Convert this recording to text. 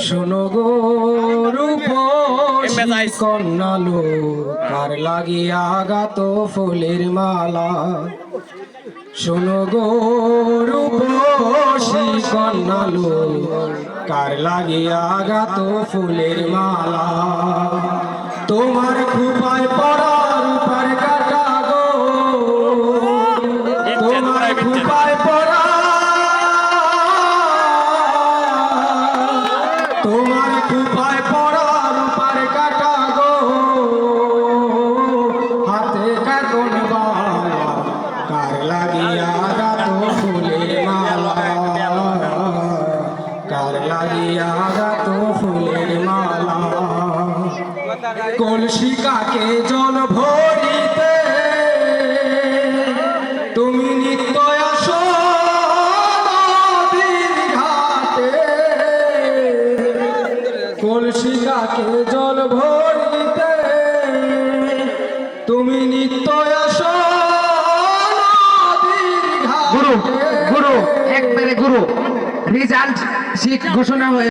শোনো গো রূপসী কন্যালো, কার লাগিয়া গাত ফুলের মালা। শোনো গো রূপসী কন্যালো, কার লাগিয়া গাত ফুলের মালা। তোমার খুপায় পড়া রূপার কাটা গো, তোমার খুপায় পড়া, তোমার খুপায় পড়া রূপার কাটা গো, হাতে কাটন বালা, কার লাগিয়া গাত ফুলের মালা, কার লাগিয়া গাত ফুলের মালা। কলসিকাকে জল ভরিতে তুমি নিত্য আসো নদীর ঘাটে, কলসিকাকে জল ভরিতে তুমি নিত্য আসো নদীর ঘাটে। গুরু গুরু একবারে গুরু রেজাল্ট শীত ঘোষণা হয়ে